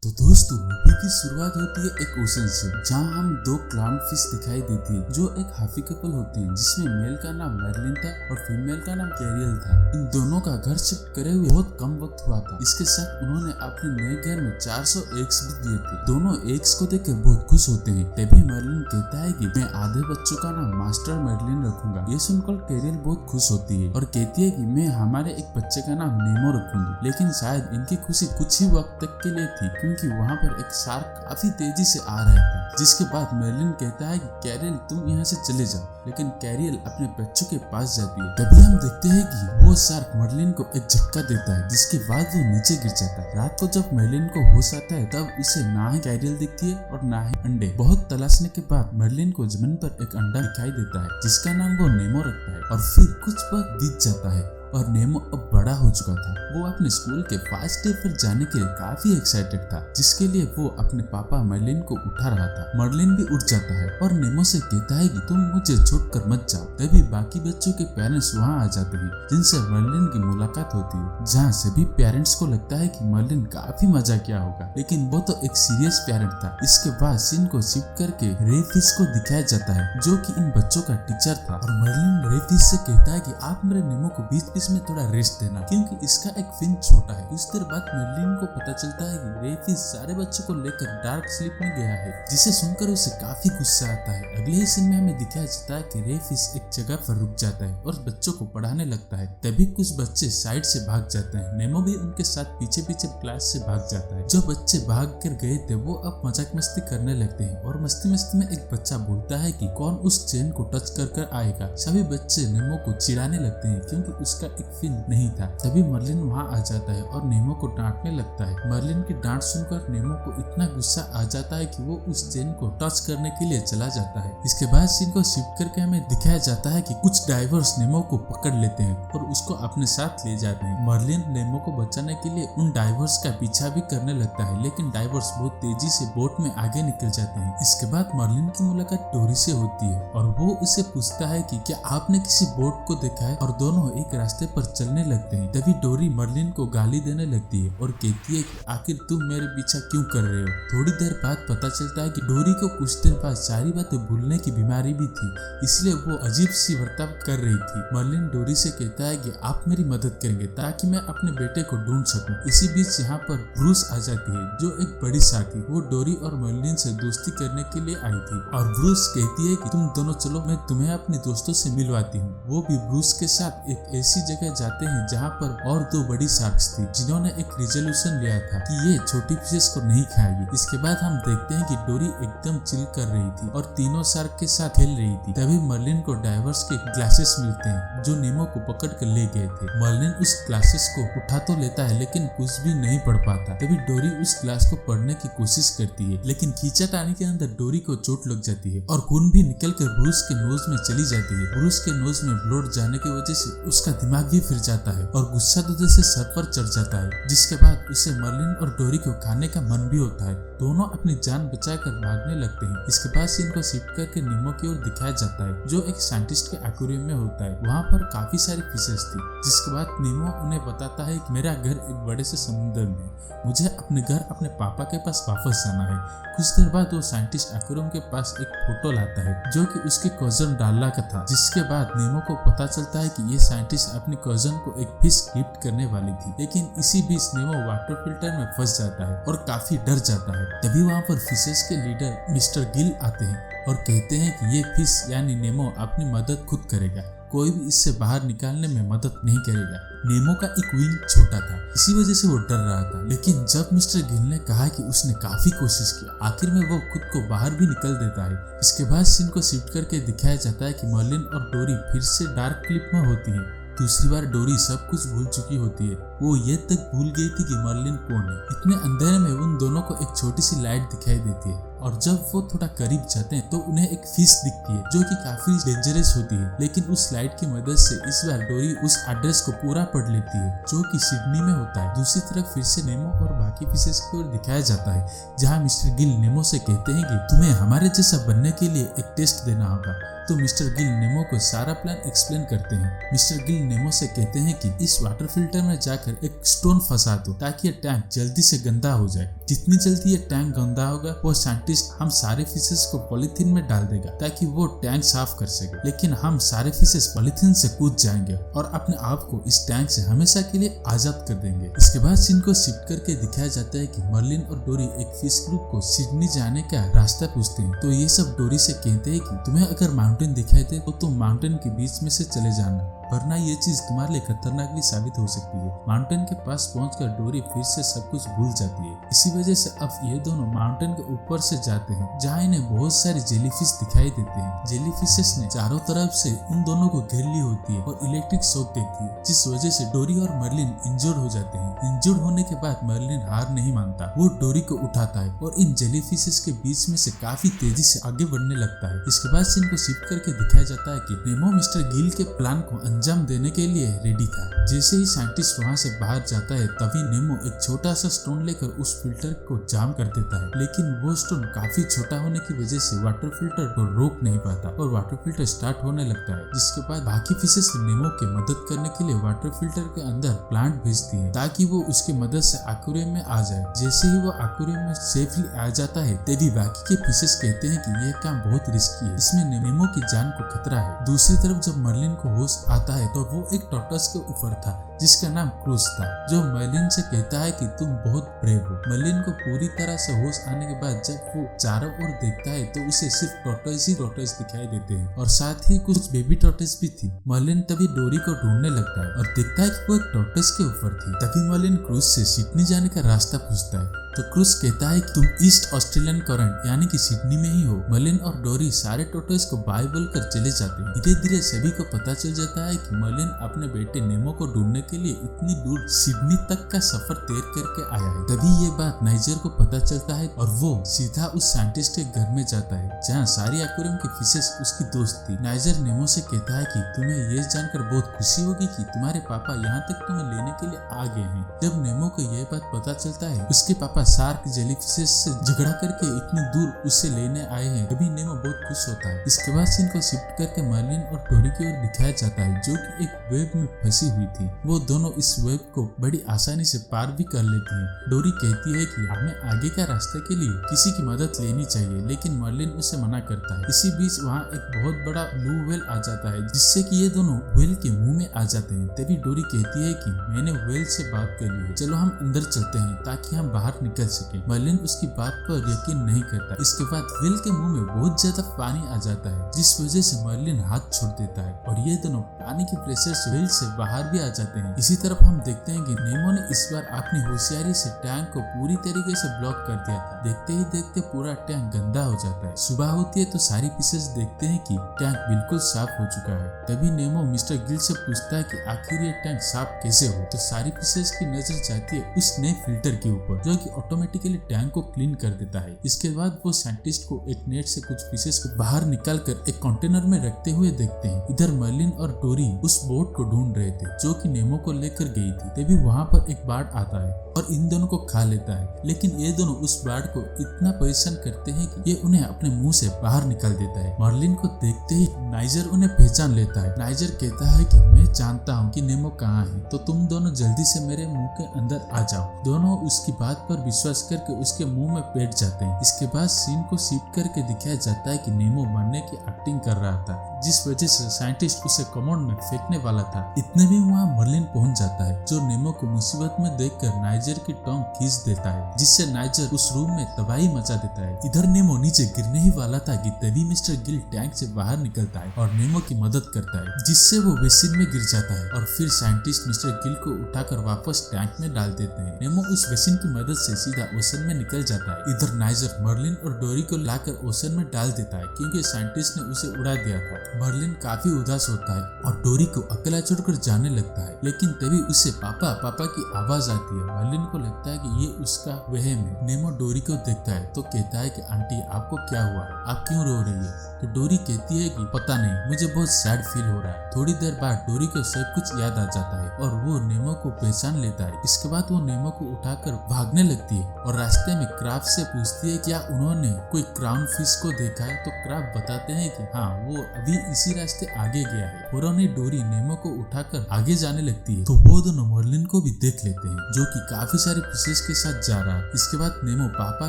तो दोस्तों मूवी की शुरुआत होती है एक ओशन से, जहां हम दो क्लाउन फिश दिखाई देती है जो एक हाफी कपल होते हैं, जिसमें मेल का नाम मर्लिन था और फीमेल का नाम कैरियल था। इन दोनों का घर शिफ्ट करे हुए बहुत कम वक्त हुआ था। इसके साथ उन्होंने अपने नए घर में 400 एग्स भी दिए थे। दोनों एग्स को देखकर बहुत खुश होते हैं। तभी मर्लिन कहता है कि मैं आधे बच्चों का नाम मास्टर मर्लिन रखूंगा। ये सुनकर कैरियल बहुत खुश होती है और कहती है कि मैं हमारे एक बच्चे का नाम नेमो रखूंगी। लेकिन शायद इनकी खुशी कुछ ही वक्त तक के लिए थी, क्योंकि वहाँ पर एक शार्क काफी तेजी से आ रहा था। जिसके बाद मर्लिन कहता है कि कैरियल तुम यहाँ से चले जाओ, लेकिन कैरियल अपने बच्चों के पास जाती है। तभी हम देखते हैं कि वो शार्क मर्लिन को एक झटका देता है, जिसके बाद वो नीचे गिर जाता है। रात को जब मर्लिन को होश आता है, तब उसे ना ही कैरियल दिखती है और ना ही अंडे। बहुत तलाशने के बाद मर्लिन को जमीन पर एक अंडा दिखाई देता है, जिसका नाम वो नेमो रखता है। और फिर कुछ वक्त बीत जाता है और नेमो अब बड़ा हो चुका था। वो अपने स्कूल के फर्स्ट डे पर जाने के लिए काफी एक्साइटेड था, जिसके लिए वो अपने पापा मर्लिन को उठा रहा था। मर्लिन भी उठ जाता है और नेमो से कहता है कि तुम मुझे छोड़कर मत जाओ। तभी बाकी बच्चों के पेरेंट्स वहाँ आ जाते हैं, जिनसे मर्लिन की मुलाकात होती है, जहाँ सभी पेरेंट्स को लगता है कि मर्लिन काफी मजा किया होगा, लेकिन वो तो एक सीरियस पेरेंट था। इसके बाद सीन को शिफ्ट करके रे फिश को दिखाया जाता है, जो कि इन बच्चों का टीचर था। और मर्लिन रे फिश से कहता है कि आप मेरे नेमो को बीच इसमें थोड़ा रेस्ट देना, क्योंकि इसका एक फिन छोटा है। कुछ देर बाद मर्लिन को पता चलता है कि रे फिश सारे बच्चों को लेकर डार्क स्लीप में गया है, जिसे सुनकर उसे काफी गुस्सा आता है। अगले ही सीन में हमें दिखाया जाता है कि रे फिश एक जगह पर रुक जाता है और बच्चों को पढ़ाने लगता है। तभी कुछ बच्चे साइड से भाग जाते हैं। नेमो भी उनके साथ पीछे पीछे क्लास से भाग जाता है। जो बच्चे भाग कर गए थे वो अब मजाक मस्ती करने लगते हैं, और मस्ती मस्ती में एक बच्चा बोलता है कि कौन उस चेन को टच कर आएगा। सभी बच्चे नेमो को चिढ़ाने लगते हैं, क्योंकि उसका एक फिन नहीं था। तभी मर्लिन वहाँ आ जाता है और नेमो को डांटने लगता है। मर्लिन की डांट सुनकर नेमो को इतना गुस्सा आ जाता है कि वो उस चेन को टच करने के लिए चला जाता है। इसके बाद सीन को शिफ्ट करके हमें दिखाया जाता है कि कुछ डाइवर्स नेमो को पकड़ लेते हैं और उसको अपने साथ ले जाते हैं। मर्लिन नेमो को बचाने के लिए उन डाइवर्स का पीछा भी करने लगता है, लेकिन डाइवर्स बहुत तेजी से बोट में आगे निकल जाते हैं। इसके बाद मर्लिन की मुलाकात डोरी से होती है और वो उसे पूछता है कि क्या आपने किसी बोट को देखा है, और दोनों एक रास्ते पर चलने लगते हैं। तभी डोरी मर्लिन को गाली देने लगती है और कहती है कि आखिर तुम मेरे पीछा क्यों कर रहे हो। थोड़ी देर बाद पता चलता है कि डोरी को कुछ देर बाद सारी बातें भूलने की बीमारी भी थी, इसलिए वो अजीब सी बर्ताव कर रही थी। मर्लिन डोरी से कहता है कि आप मेरी मदद करेंगे ताकि मैं अपने बेटे को ढूंढ सकूं। इसी बीच यहाँ पर ब्रूस आ जाती है, जो एक बड़ी शार्क थी। वो डोरी और मर्लिन से दोस्ती करने के लिए आई थी, और ब्रूस कहती है कि तुम दोनों चलो, मैं तुम्हें अपने दोस्तों से मिलवाती हूँ। वो भी ब्रूस के साथ एक ऐसी जगह जाते हैं जहाँ पर और दो बड़ी शार्क्स थी, जिन्होंने एक रिजोल्यूशन लिया था कि ये छोटी फिशेस को नहीं खाएगी। इसके बाद हम देखते हैं कि डोरी एकदम चिल कर रही थी और तीनों शार्क के साथ खेल रही थी। तभी मर्लिन को डाइवर्स के ग्लासेस मिलते हैं, जो नेमो को पकड़ कर ले गए थे। मर्लिन उस ग्लासेस को उठा तो लेता है, लेकिन कुछ भी नहीं पढ़ पाता। तभी डोरी उस ग्लास को पढ़ने की कोशिश करती है, लेकिन खींचातानी के अंदर डोरी को चोट लग जाती है और खून भी निकल कर ब्रूस के नोज में चली जाती है। ब्रूस के नोज में ब्लड जाने की वजह से उसका दिमाग भी फिर जाता है और गुस्सा दूध से सर पर चढ़ जाता है, जिसके बाद उसे मर्लिन और डोरी को खाने का मन भी होता है। दोनों अपनी जान बचाकर भागने लगते हैं। इसके बाद सीन को शिफ्ट करके नेमो की ओर दिखाया जाता है, जो एक साइंटिस्ट के एक्वेरियम में होता है। वहाँ पर काफी सारी फिशेस थी। जिसके बाद नेमो उन्हें बताता है कि मेरा घर एक बड़े से समुद्र में है, मुझे अपने घर अपने पापा के पास वापस जाना है। कुछ देर बाद वो साइंटिस्ट एक्वेरियम के पास एक फोटो लाता है, जो कि उसके कजन डाला का था। जिसके बाद नेमो को पता चलता है कि ये साइंटिस्ट अपने कजन को एक फिश गिफ्ट करने वाली थी, लेकिन इसी बीच नेमो वाटर फिल्टर में फंस जाता है और काफी डर जाता है। तभी वहाँ पर फिशेस के लीडर मिस्टर गिल आते हैं और कहते हैं कि ये फिश यानी नेमो अपनी मदद खुद करेगा, कोई भी इससे बाहर निकालने में मदद नहीं करेगा। नेमो का एक विंग छोटा था, इसी वजह से वो डर रहा था। लेकिन जब मिस्टर गिल ने कहा कि उसने काफी कोशिश की, आखिर में वो खुद को बाहर भी निकल देता है। इसके बाद सीन को शिफ्ट करके दिखाया जाता है कि मर्लिन और डोरी फिर से डार्क क्लिप में होती है। दूसरी बार डोरी सब कुछ भूल चुकी होती है। वो ये तक भूल गई थी कि मर्लिन कौन है। इतने अंधेरे में उन दोनों को एक छोटी सी लाइट दिखाई देती है, और जब वो थोड़ा करीब जाते हैं तो उन्हें एक फिश दिखती है, जो कि काफी डेंजरस होती है। लेकिन उस लाइट की मदद से इस बार डोरी उस एड्रेस को पूरा पढ़ लेती है, जो कि सिडनी में होता है। दूसरी तरफ फिर से नेमो और बाकी फिशेस की ओर दिखाया जाता है, जहाँ मिस्टर गिल नेमो से कहते हैं कि तुम्हें हमारे जैसा बनने के लिए एक टेस्ट देना होगा। तो मिस्टर गिल नेमो को सारा प्लान एक्सप्लेन करते हैं। मिस्टर गिल नेमो से कहते हैं कि इस वाटर फिल्टर में जाकर जाकर एक स्टोन फंसा दो ताकि ये टैंक जल्दी से गंदा हो जाए। जितनी जल्दी ये टैंक गंदा होगा वो साइंटिस्ट हम सारे फिशेस को पॉलीथीन में डाल देगा ताकि वो टैंक साफ कर सके। लेकिन हम सारे फिशेस पॉलीथीन से कूद जाएंगे और अपने आप को इस टैंक से हमेशा के लिए आजाद कर देंगे। इसके बाद सीन को शिफ्ट करके दिखाया जाता है कि मर्लिन और डोरी एक फिश ग्रुप को सिडनी जाने का रास्ता पूछते हैं। तो ये सब डोरी से कहते हैं कि तुम्हें अगर माउंटेन दिखाई दे तो तुम माउंटेन के बीच में से चले जाना, वरना ये चीज तुम्हारे लिए खतरनाक भी साबित हो सकती है। माउंटेन के पास पहुंचकर डोरी फिर से सब कुछ भूल जाती है। इसी वजह से अब ये दोनों माउंटेन के ऊपर से जाते हैं जहाँ इन्हें बहुत सारे जेलीफिश दिखाई देते हैं। जेलीफिशेस ने चारों तरफ से उन दोनों को घेर ली होती है और इलेक्ट्रिक शॉक देती है, जिस वजह से डोरी और मर्लिन इंजर्ड हो जाते हैं। इंजर्ड होने के बाद मर्लिन हार नहीं मानता, वो डोरी को उठाता है और इन जेलीफिशेस के बीच में से काफी तेजी से आगे बढ़ने लगता है। इसके बाद सीन को शिफ्ट करके दिखाया जाता है कि नेमो मिस्टर गिल के प्लान को अंजाम देने के लिए रेडी था। जैसे ही साइंटिस्ट वहां से बाहर जाता है तभी नेमो एक छोटा सा स्टोन लेकर उस फिल्टर को जाम कर देता है, लेकिन वो स्टोन काफी छोटा होने की वजह से वाटर फिल्टर को रोक नहीं पाता और वाटर फिल्टर स्टार्ट होने लगता है। जिसके बाद बाकी फिशेस नेमो की मदद करने के लिए वाटर फिल्टर के अंदर प्लांट भेजती है ताकि वो उसकी मदद से एक्वेरियम में आ जाए। जैसे ही वो एक्वेरियम में सेफली आ जाता है तभी बाकी के फिशेस कहते हैं कि यह काम बहुत रिस्की है, इसमें नेमो की जान को खतरा है। दूसरी तरफ जब मर्लिन को होश आता है तो वो एक टॉर्टोइस के ऊपर था जिसका नाम क्रूज था, जो मर्लिन से कहता है कि तुम बहुत ब्रेव हो। मर्लिन को पूरी तरह से होश आने के बाद जब वो चारों ओर देखता है तो उसे सिर्फ टॉर्टोइस ही टॉर्टोइस दिखाई देते हैं और साथ ही कुछ बेबी टॉर्टोइस भी थी। मर्लिन तभी डोरी को ढूंढने लगता है और देखता है कि वो एक टॉर्टोइस के ऊपर थी। तभी मर्लिन क्रूज से सिडनी जाने का रास्ता पूछता है तो क्रूज कहता है कि तुम ईस्ट ऑस्ट्रेलियन करंट यानी कि सिडनी में ही हो। मर्लिन और डोरी सारे टॉर्टोइस को बाय बोलकर चले जाते हैं। धीरे धीरे सभी को पता चल जाता है कि मर्लिन अपने बेटे नेमो को ढूंढने के लिए इतनी दूर सिडनी तक का सफर तय करके आया है। तभी ये बात नाइजर को पता चलता है और वो सीधा उस साइंटिस्ट के घर में जाता है जहाँ सारी एक्वेरियम की फिशेस उसकी दोस्त थी। नाइजर नेमो से कहता है कि तुम्हें ये जानकर बहुत खुशी होगी कि तुम्हारे पापा यहाँ तक तुम्हें लेने के लिए आ गए हैं। जब नेमो को यह बात पता चलता है उसके पापा शार्क जेलीफिशेस से झगड़ा करके इतनी दूर उसे लेने आए हैं, तभी नेमो बहुत खुश होता है। इसके बाद सीन को शिफ्ट करके मर्लिन और डोरी की ओर दिखाया जाता है जो कि एक वेब में फंसी हुई थी। वो दोनों इस वेब को बड़ी आसानी से पार भी कर लेती हैं। डोरी कहती है कि हमें आगे का रास्ते के लिए किसी की मदद लेनी चाहिए, लेकिन मर्लिन उसे मना करता है। इसी बीच वहाँ एक बहुत बड़ा ब्लू व्हेल आ जाता है जिससे कि ये दोनों व्हेल के मुंह में आ जाते हैं। तभी डोरी कहती है कि मैंने व्हेल से बात कर ली है, चलो हम अंदर चलते हैं ताकि हम बाहर निकल सके। मर्लिन उसकी बात पर यकीन नहीं करता। इसके बाद व्हेल के मुंह में बहुत ज्यादा पानी आ जाता है जिस वजह से मर्लिन हाथ छोड़ देता है और ये दोनों पानी के प्रेशर से व्हेल से बाहर भी आ जाते हैं। इसी तरफ हम देखते हैं कि नेमो ने इस बार अपनी होशियारी से टैंक को पूरी तरीके से ब्लॉक कर दिया था। देखते ही देखते पूरा टैंक गंदा हो जाता है। सुबह होती है तो सारी फिशेस देखते हैं कि टैंक बिल्कुल साफ हो चुका है। तभी नेमो मिस्टर गिल से पूछता है कि आखिर ये टैंक साफ कैसे हो। तो सारी फिशेस की नजर जाती है उस नए फिल्टर के ऊपर जो कि ऑटोमेटिकली टैंक को क्लीन कर देता है। इसके बाद वो साइंटिस्ट को एक नेट से कुछ फिशेस को बाहर निकाल कर एक कंटेनर में रखते हुए देखते हैं। इधर मर्लिन और डोरी उस बोट को ढूंढ रहे थे जो कि नेमो को लेकर गई थी। तभी वहाँ पर एक बाढ़ आता है और इन दोनों को खा लेता है, लेकिन ये दोनों उस बाढ़ को इतना परेशान करते हैं कि ये उन्हें अपने मुंह से बाहर निकाल देता है। मर्लिन को देखते ही नाइजर उन्हें पहचान लेता है। नाइजर कहता है कि मैं जानता हूँ कि नेमो कहाँ है, तो तुम दोनों जल्दी से मेरे मुंह के अंदर आ जाओ। दोनों उसकी बात पर विश्वास करके उसके मुंह में बैठ जाते हैं। इसके बाद सीन को शिफ्ट करके दिखाया जाता है कि नेमो मरने की एक्टिंग कर रहा था जिस वजह से साइंटिस्ट उसे कमोड में फेंकने वाला था। इतने में वहाँ मर्लिन पहुंच जाता है जो नेमो को मुसीबत में देखकर नाइजर की टोंग खींच देता है जिससे नाइजर उस रूम में तबाही मचा देता है। इधर नेमो नीचे गिरने ही वाला था कि तभी मिस्टर गिल टैंक से बाहर निकलता है और नेमो की मदद करता है जिससे वो बेसिन में गिर जाता है और फिर साइंटिस्ट मिस्टर गिल को उठाकर वापस टैंक में डाल देते हैं। नेमो उस बेसिन की मदद से सीधा ओशन में निकल जाता है। इधर नाइजर मर्लिन और डोरी को लाकर ओशन में डाल देता है क्योंकि साइंटिस्ट ने उसे उड़ा दिया था। मर्लिन काफी उदास होता है और डोरी को अकेला छोड़कर जाने लगता है, लेकिन तभी उससे पापा पापा की आवाज आती है। मर्लिन को लगता है कि ये उसका वहम है। नेमो डोरी को देखता है तो कहता है कि आंटी आपको क्या हुआ, आप क्यों रो रही है। तो डोरी कहती है कि पता नहीं, मुझे बहुत सैड फील हो रहा है। थोड़ी देर बाद डोरी को सब कुछ याद आ जाता है और वो नेमो को पहचान लेता है। इसके बाद वो नेमो को उठाकर भागने लगती है और रास्ते में क्राब से पूछती है क्या उन्होंने कोई क्राउन फिश को देखा है। तो क्राब बताते हैं कि हाँ, वो अभी भी इसी रास्ते आगे गया है। फौरन ही डोरी नेमो को उठाकर आगे जाने लगती है तो वो दोनों मर्लिन को भी देख लेते हैं जो कि काफी सारे फिशेस के साथ जा रहा है। इसके बाद नेमो पापा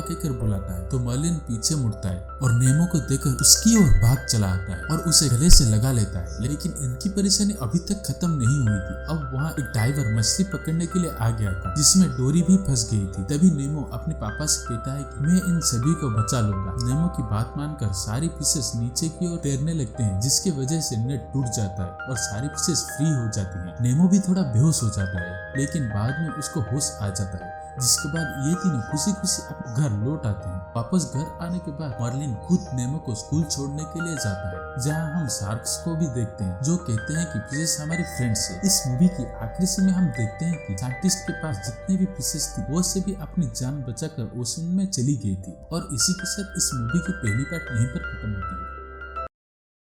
कहकर बुलाता है तो मर्लिन पीछे मुड़ता है और नेमो को देखकर उसकी ओर भाग चला आता है और उसे गले से लगा लेता है। लेकिन इनकी परेशानी अभी तक खत्म नहीं हुई थी। अब वहाँ एक डाइवर मछली पकड़ने के लिए आ गया था जिसमें डोरी भी फंस गई थी। तभी नेमो अपने पापा से कहता है कि मैं इन सभी को बचा लूंगा। नेमो की बात मानकर सारी फिशेस नीचे की ओर तैरने लगते हैं जिसकी वजह से नेट टूट जाता है और सारी फिशेस फ्री हो जाती हैं। नेमो भी थोड़ा बेहोश हो जाता है लेकिन बाद में उसको होश आ जाता है, जिसके बाद ये तीनों खुशी खुशी अपने घर लौट आते हैं। वापस घर आने के बाद मर्लिन खुद नेमो को स्कूल छोड़ने के लिए जाता है जहाँ हम शार्क्स को भी देखते हैं जो कहते हैं कि फिशेस हमारी फ्रेंड्स है। इस मूवी की आखिरी सीन में हम देखते हैं कि साइंटिस्ट के पास जितने भी फिशेस थी वो सभी अपनी जान बचाकर ओशन में चली गई थी। और इसी के साथ इस मूवी की पहली पार्ट यहीं पर खत्म होती है।